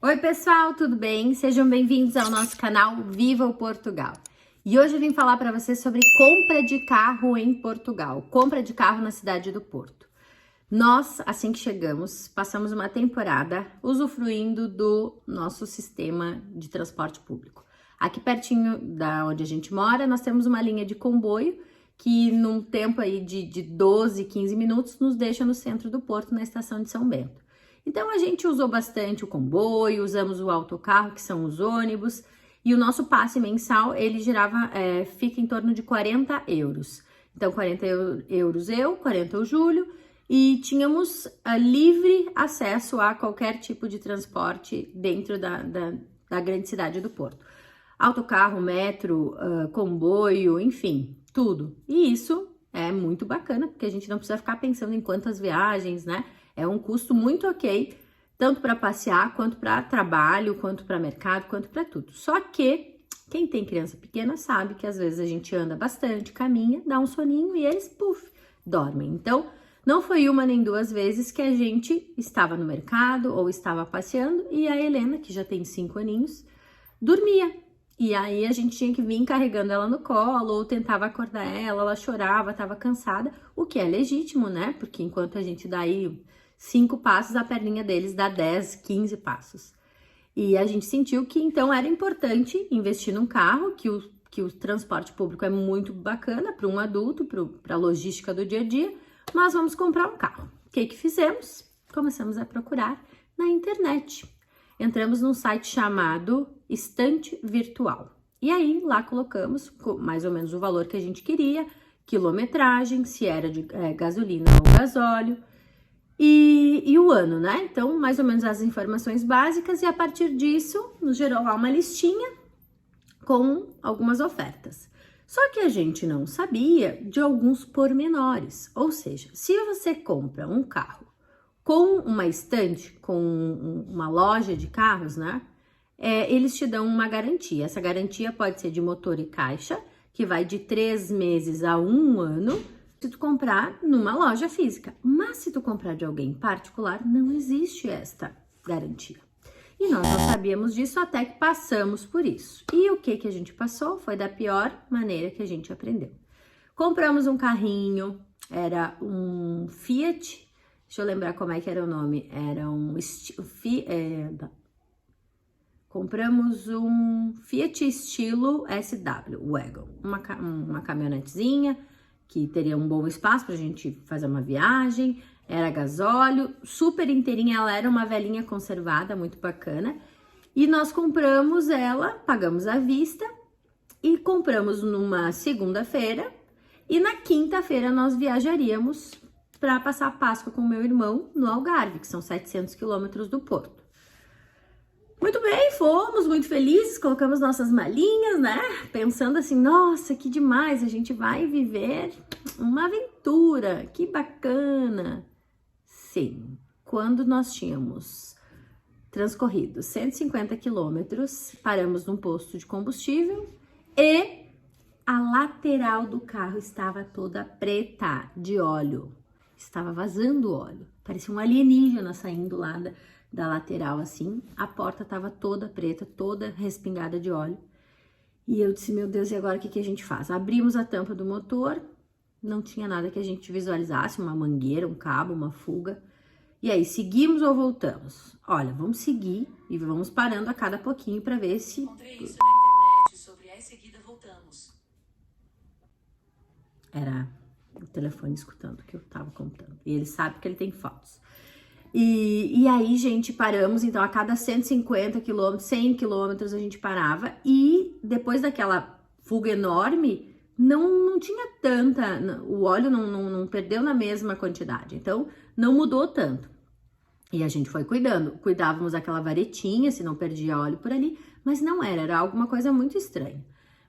Oi pessoal, tudo bem? Sejam bem-vindos ao nosso canal Viva o Portugal. E hoje eu vim falar para vocês sobre compra de carro em Portugal, compra de carro na cidade do Porto. Nós, assim que chegamos, passamos uma temporada usufruindo do nosso sistema de transporte público. Aqui pertinho da onde a gente mora, nós temos uma linha de comboio que num tempo aí de 12, 15 minutos nos deixa no centro do Porto, na estação de São Bento. Então a gente usou bastante o comboio, usamos o autocarro, que são os ônibus, e o nosso passe mensal, ele fica em torno de 40 euros. Então 40 euros eu, 40 o Júlio, e tínhamos livre acesso a qualquer tipo de transporte dentro da grande cidade do Porto. Autocarro, metro, comboio, enfim, tudo. E isso é muito bacana, porque a gente não precisa ficar pensando em quantas viagens, né? É um custo muito ok, tanto para passear, quanto para trabalho, quanto para mercado, quanto para tudo. Só que quem tem criança pequena sabe que às vezes a gente anda bastante, caminha, dá um soninho e eles, puf, dormem. Então, não foi uma nem duas vezes que a gente estava no mercado ou estava passeando e a Helena, que já tem 5 aninhos, dormia. E aí a gente tinha que vir carregando ela no colo ou tentava acordar ela chorava, estava cansada, o que é legítimo, né? Porque enquanto a gente dá aí 5 passos, a perninha deles dá 10, 15 passos. E a gente sentiu que então era importante investir num carro, que o transporte público é muito bacana para um adulto, para a logística do dia a dia, mas vamos comprar um carro. O que fizemos? Começamos a procurar na internet. Entramos num site chamado Estante Virtual. E aí, lá colocamos mais ou menos o valor que a gente queria, quilometragem, se era de gasolina ou gasóleo, e o ano, né? Então, mais ou menos as informações básicas, e a partir disso, nos gerou lá uma listinha com algumas ofertas. Só que a gente não sabia de alguns pormenores, ou seja, se você compra um carro com uma estante, com uma loja de carros, né? Eles te dão uma garantia. Essa garantia pode ser de motor e caixa, que vai de 3 meses a 1 ano, se tu comprar numa loja física. Mas se tu comprar de alguém particular, não existe esta garantia. E nós não sabíamos disso até que passamos por isso. E o que a gente passou foi da pior maneira que a gente aprendeu. Compramos um carrinho, era um Fiat. Deixa eu lembrar como é que era o nome. Era compramos um Fiat estilo SW, Wagon. Uma caminhonetezinha que teria um bom espaço pra gente fazer uma viagem. Era gasóleo, super inteirinha. Ela era uma velhinha conservada, muito bacana. E nós compramos ela, pagamos à vista e compramos numa segunda-feira. E na quinta-feira nós viajaríamos para passar a Páscoa com meu irmão no Algarve, que são 700 quilômetros do Porto. Muito bem, fomos muito felizes, colocamos nossas malinhas, né? Pensando assim, nossa, que demais, a gente vai viver uma aventura, que bacana. Sim, quando nós tínhamos transcorrido 150 quilômetros, paramos num posto de combustível e a lateral do carro estava toda preta de óleo. Estava vazando óleo, parecia um alienígena saindo lá da lateral assim, a porta estava toda preta, toda respingada de óleo, e eu disse, meu Deus, e agora o que a gente faz? Abrimos a tampa do motor, não tinha nada que a gente visualizasse, uma mangueira, um cabo, uma fuga, e aí, seguimos ou voltamos? Olha, vamos seguir e vamos parando a cada pouquinho para ver se... Encontrei isso na internet, sobre em seguida voltamos. Era o telefone escutando o que eu tava contando. E ele sabe que ele tem fotos. E aí, gente, paramos. Então, a cada 150 quilômetros, 100 quilômetros, a gente parava. E depois daquela fuga enorme, não tinha tanta... O óleo não perdeu na mesma quantidade. Então, não mudou tanto. E a gente foi cuidando. Cuidávamos daquela varetinha, se não perdia óleo por ali. Mas não era alguma coisa muito estranha.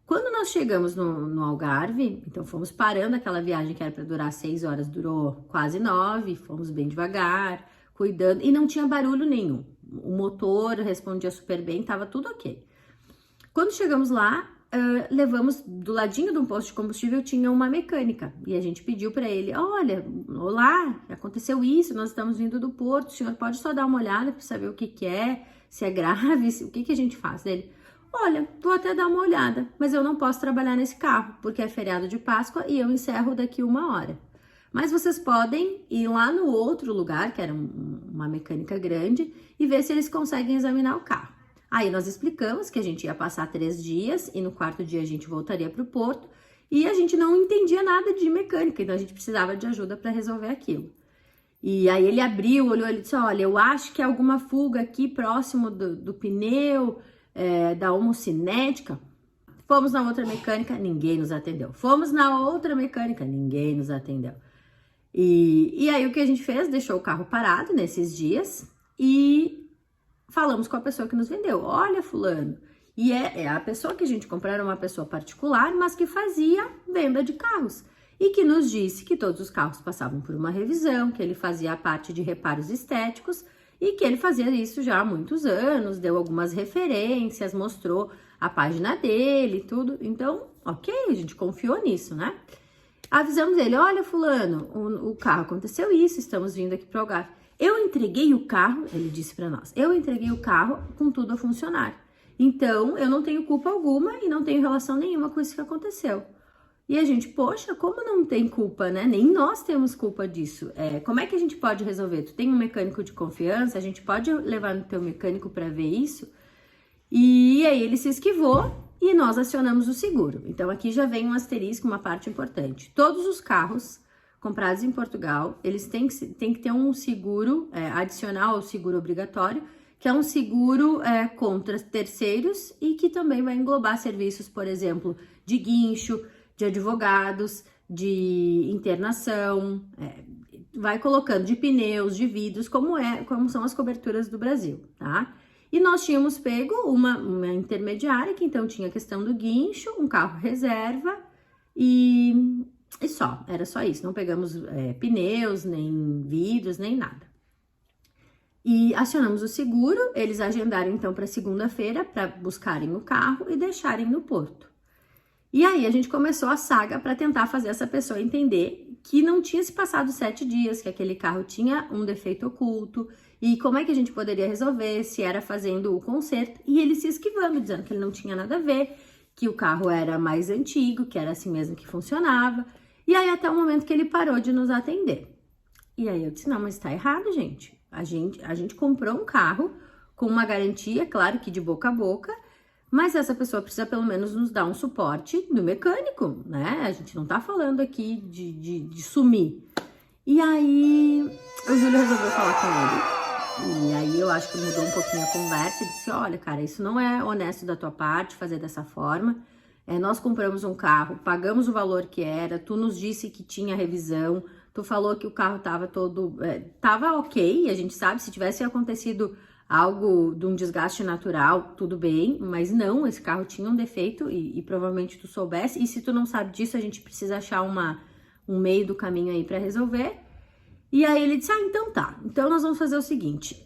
Quando nós chegamos no Algarve, então fomos parando, aquela viagem que era para durar 6 horas, durou quase 9, fomos bem devagar, cuidando, e não tinha barulho nenhum. O motor respondia super bem, tava tudo ok. Quando chegamos lá, levamos, do ladinho de um posto de combustível tinha uma mecânica, e a gente pediu para ele, olha, olá, aconteceu isso, nós estamos vindo do Porto, o senhor pode só dar uma olhada para saber o que é, se é grave, o que a gente faz? Ele, olha, vou até dar uma olhada, mas eu não posso trabalhar nesse carro, porque é feriado de Páscoa e eu encerro daqui 1 hora. Mas vocês podem ir lá no outro lugar, que era uma mecânica grande, e ver se eles conseguem examinar o carro. Aí nós explicamos que a gente ia passar 3 dias e no 4º dia a gente voltaria para o porto e a gente não entendia nada de mecânica, então a gente precisava de ajuda para resolver aquilo. E aí ele abriu, olhou, ele disse, olha, eu acho que é alguma fuga aqui próximo do pneu, da homocinética. Fomos na outra mecânica, ninguém nos atendeu. Fomos na outra mecânica, ninguém nos atendeu. E aí o que a gente fez? Deixou o carro parado nesses dias e falamos com a pessoa que nos vendeu. Olha, fulano, e a pessoa que a gente comprou era uma pessoa particular, mas que fazia venda de carros. E que nos disse que todos os carros passavam por uma revisão, que ele fazia a parte de reparos estéticos e que ele fazia isso já há muitos anos, deu algumas referências, mostrou a página dele e tudo. Então, ok, a gente confiou nisso, né? Avisamos ele, olha, fulano, o carro aconteceu isso, estamos vindo aqui para o Algarve. Eu entreguei o carro, ele disse para nós, eu entreguei o carro com tudo a funcionar. Então, eu não tenho culpa alguma e não tenho relação nenhuma com isso que aconteceu. E a gente, poxa, como não tem culpa, né? Nem nós temos culpa disso. Como é que a gente pode resolver? Tu tem um mecânico de confiança, a gente pode levar no teu mecânico para ver isso? E aí ele se esquivou e nós acionamos o seguro. Então aqui já vem um asterisco, uma parte importante. Todos os carros comprados em Portugal, eles têm que ter um seguro adicional ao seguro obrigatório, que é um seguro contra terceiros e que também vai englobar serviços, por exemplo, de guincho, de advogados, de internação, vai colocando de pneus, de vidros, como são as coberturas do Brasil, tá? E nós tínhamos pego uma intermediária, que então tinha a questão do guincho, um carro reserva e só, era só isso. Não pegamos pneus, nem vidros, nem nada. E acionamos o seguro, eles agendaram então para segunda-feira para buscarem o carro e deixarem no porto. E aí a gente começou a saga para tentar fazer essa pessoa entender que não tinha se passado 7 dias, que aquele carro tinha um defeito oculto, e como é que a gente poderia resolver, se era fazendo o conserto, e ele se esquivando, dizendo que ele não tinha nada a ver, que o carro era mais antigo, que era assim mesmo que funcionava, e aí até o momento que ele parou de nos atender. E aí eu disse, não, mas tá errado, gente. A gente comprou um carro com uma garantia, claro que de boca a boca, mas essa pessoa precisa pelo menos nos dar um suporte do mecânico, né? A gente não tá falando aqui de sumir. E aí o Júlio resolveu falar com ele. E aí eu acho que mudou um pouquinho a conversa e disse, olha, cara, isso não é honesto da tua parte fazer dessa forma. Nós compramos um carro, pagamos o valor que era, tu nos disse que tinha revisão, tu falou que o carro tava tava ok, a gente sabe, se tivesse acontecido algo de um desgaste natural, tudo bem, mas não, esse carro tinha um defeito e provavelmente tu soubesse, e se tu não sabe disso, a gente precisa achar um meio do caminho aí para resolver. E aí ele disse, então tá, então nós vamos fazer o seguinte,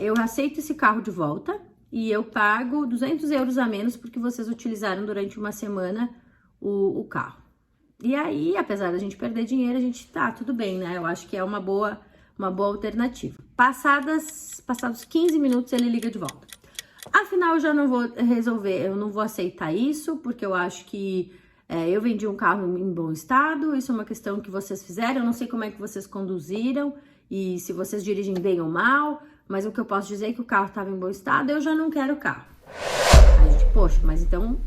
eu aceito esse carro de volta e eu pago 200 euros a menos porque vocês utilizaram durante uma semana o carro. E aí, apesar da gente perder dinheiro, a gente tá, tudo bem, né? Eu acho que é uma boa alternativa. Passados 15 minutos, ele liga de volta. Afinal, eu já não vou resolver, eu não vou aceitar isso, porque eu acho que eu vendi um carro em bom estado, isso é uma questão que vocês fizeram, eu não sei como é que vocês conduziram, e se vocês dirigem bem ou mal, mas o que eu posso dizer é que o carro estava em bom estado, eu já não quero o carro. A gente, poxa, mas então,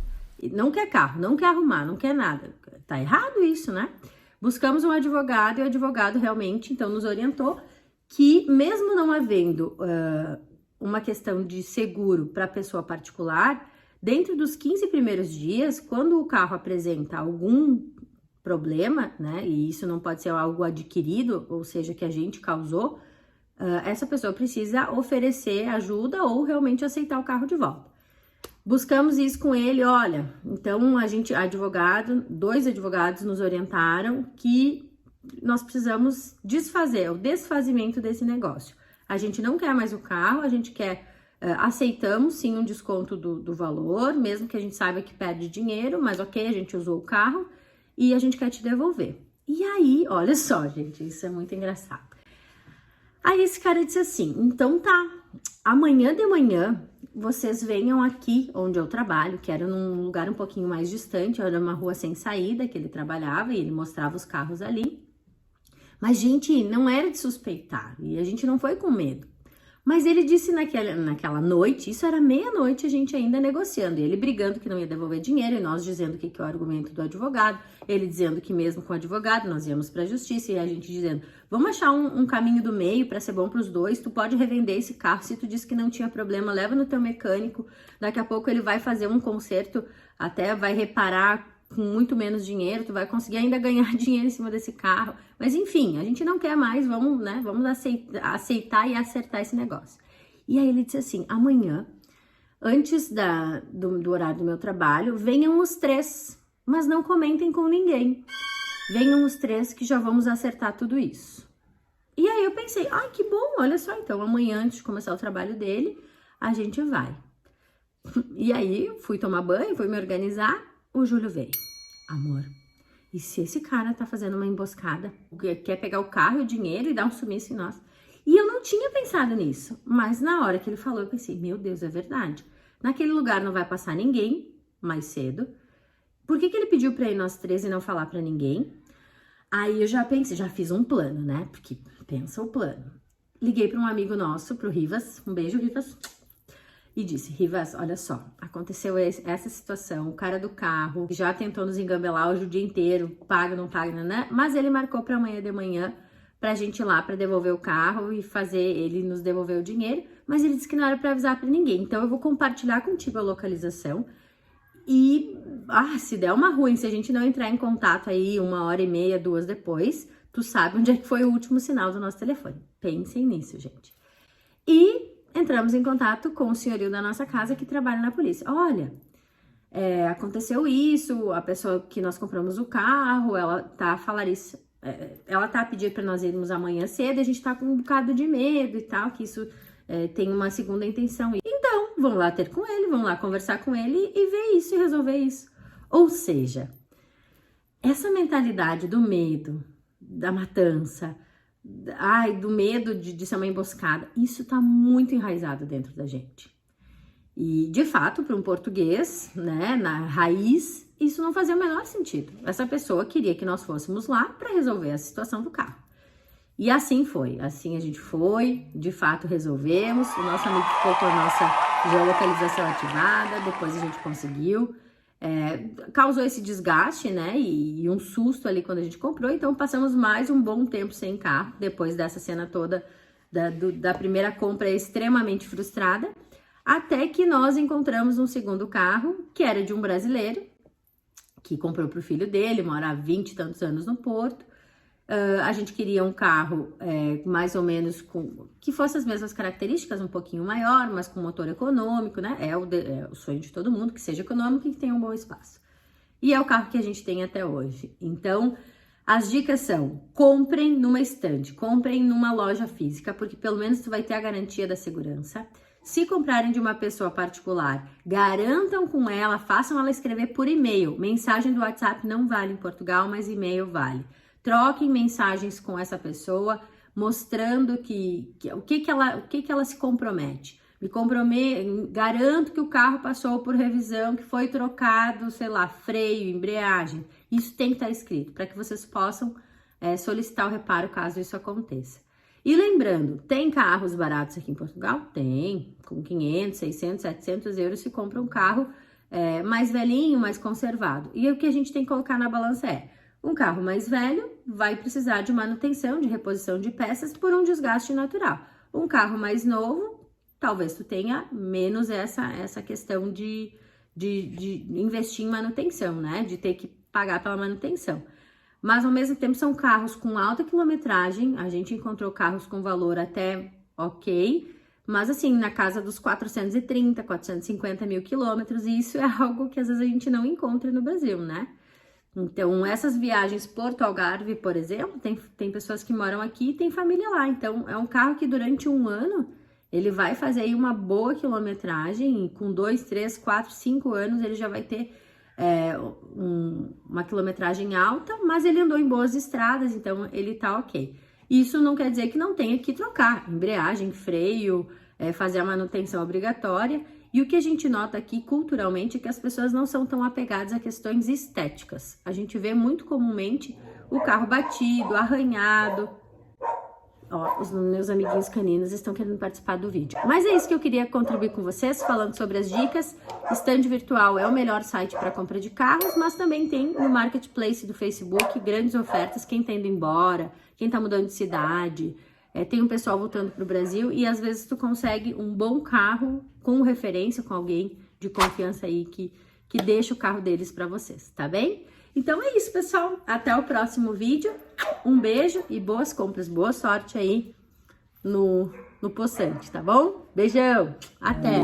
não quer carro, não quer arrumar, não quer nada. Tá errado isso, né? Buscamos um advogado e o advogado realmente, então, nos orientou que mesmo não havendo uma questão de seguro para pessoa particular, dentro dos 15 primeiros dias, quando o carro apresenta algum problema, né, e isso não pode ser algo adquirido, ou seja, que a gente causou, essa pessoa precisa oferecer ajuda ou realmente aceitar o carro de volta. Buscamos isso com ele, olha, então dois advogados nos orientaram que nós precisamos desfazer, o desfazimento desse negócio. A gente não quer mais o carro, a gente quer, aceitamos sim um desconto do valor, mesmo que a gente saiba que perde dinheiro, mas ok, a gente usou o carro e a gente quer te devolver. E aí, olha só, gente, isso é muito engraçado. Aí esse cara disse assim, então tá, amanhã de manhã vocês venham aqui onde eu trabalho, que era num lugar um pouquinho mais distante, era uma rua sem saída que ele trabalhava e ele mostrava os carros ali. Mas, gente, não era de suspeitar e a gente não foi com medo. Mas ele disse naquela noite, isso era meia-noite, a gente ainda negociando, ele brigando que não ia devolver dinheiro e nós dizendo que é o argumento do advogado, ele dizendo que mesmo com o advogado nós íamos para a justiça e a gente dizendo, vamos achar um caminho do meio para ser bom para os dois, tu pode revender esse carro, se tu disse que não tinha problema, leva no teu mecânico, daqui a pouco ele vai fazer um conserto, até vai reparar com muito menos dinheiro, tu vai conseguir ainda ganhar dinheiro em cima desse carro. Mas enfim, a gente não quer mais, vamos aceitar e acertar esse negócio. E aí ele disse assim, amanhã, antes do horário do meu trabalho, venham os 3, mas não comentem com ninguém. Venham os 3 que já vamos acertar tudo isso. E aí eu pensei, ai que bom, olha só, então amanhã antes de começar o trabalho dele, a gente vai. E aí fui tomar banho, fui me organizar, o Júlio veio. Amor, e se esse cara tá fazendo uma emboscada, quer pegar o carro e o dinheiro e dar um sumiço em nós? E eu não tinha pensado nisso, mas na hora que ele falou, eu pensei, meu Deus, é verdade. Naquele lugar não vai passar ninguém mais cedo. Por que ele pediu pra ir nós 3 e não falar pra ninguém? Aí eu já pensei, já fiz um plano, né? Porque pensa o plano. Liguei pra um amigo nosso, pro Rivas, um beijo, Rivas. E disse, Rivas, olha só, aconteceu essa situação, o cara do carro já tentou nos engambelar hoje o dia inteiro, paga, não paga, né? Mas ele marcou para amanhã de manhã pra gente ir lá para devolver o carro e fazer ele nos devolver o dinheiro, mas ele disse que não era para avisar para ninguém. Então eu vou compartilhar contigo a localização e, se der uma ruim, se a gente não entrar em contato aí 1h30, 2 depois, tu sabe onde é que foi o último sinal do nosso telefone. Pensem nisso, gente. E entramos em contato com o senhorio da nossa casa que trabalha na polícia. Olha, aconteceu isso, a pessoa que nós compramos o carro, ela tá a falar isso, ela tá a pedir para nós irmos amanhã cedo, a gente tá com um bocado de medo e tal, que isso tem uma segunda intenção. Então, vão lá ter com ele, vão lá conversar com ele e ver isso e resolver isso. Ou seja, essa mentalidade do medo, da matança, do medo de ser uma emboscada, isso tá muito enraizado dentro da gente. E, de fato, para um português, né, na raiz, isso não fazia o menor sentido. Essa pessoa queria que nós fôssemos lá para resolver a situação do carro. E assim foi. Assim a gente foi, de fato resolvemos. O nosso amigo ficou com a nossa geolocalização ativada, depois a gente conseguiu. Causou esse desgaste, né, e um susto ali quando a gente comprou, então passamos mais um bom tempo sem carro, depois dessa cena toda da primeira compra extremamente frustrada, até que nós encontramos um segundo carro, que era de um brasileiro, que comprou para o filho dele, mora há 20 e tantos anos no Porto. A gente queria um carro mais ou menos que fosse as mesmas características, um pouquinho maior, mas com motor econômico, né? É o sonho de todo mundo, que seja econômico e que tenha um bom espaço. E é o carro que a gente tem até hoje. Então, as dicas são, comprem numa estante, comprem numa loja física, porque pelo menos tu vai ter a garantia da segurança. Se comprarem de uma pessoa particular, garantam com ela, façam ela escrever por e-mail. Mensagem do WhatsApp não vale em Portugal, mas e-mail vale. Troquem mensagens com essa pessoa, mostrando o que ela se compromete. Garanto que o carro passou por revisão, que foi trocado, sei lá, freio, embreagem. Isso tem que estar escrito, para que vocês possam solicitar o reparo caso isso aconteça. E lembrando, tem carros baratos aqui em Portugal? Tem, com 500, 600, 700 euros se compra um carro mais velhinho, mais conservado. E o que a gente tem que colocar na balança um carro mais velho vai precisar de manutenção, de reposição de peças por um desgaste natural. Um carro mais novo, talvez tu tenha menos essa questão de investir em manutenção, né? De ter que pagar pela manutenção. Mas, ao mesmo tempo, são carros com alta quilometragem. A gente encontrou carros com valor até ok, mas assim, na casa dos 430, 450 mil quilômetros. E isso é algo que às vezes a gente não encontra no Brasil, né? Então, essas viagens Porto-Algarve, por exemplo, tem pessoas que moram aqui e tem família lá. Então, é um carro que durante um ano, ele vai fazer aí uma boa quilometragem. E com 2, 3, 4, 5 anos, ele já vai ter uma quilometragem alta, mas ele andou em boas estradas, então ele tá ok. Isso não quer dizer que não tenha que trocar embreagem, freio, fazer a manutenção obrigatória. E o que a gente nota aqui culturalmente é que as pessoas não são tão apegadas a questões estéticas. A gente vê muito comumente o carro batido, arranhado. Ó, os meus amiguinhos caninos estão querendo participar do vídeo. Mas é isso que eu queria contribuir com vocês, falando sobre as dicas. Stand Virtual é o melhor site para compra de carros, mas também tem no Marketplace do Facebook grandes ofertas, quem tá indo embora, quem tá mudando de cidade. Tem um pessoal voltando para o Brasil e às vezes tu consegue um bom carro com referência, com alguém de confiança aí que deixa o carro deles para vocês, tá bem? Então é isso, pessoal. Até o próximo vídeo. Um beijo e boas compras. Boa sorte aí no poçante, tá bom? Beijão. Até!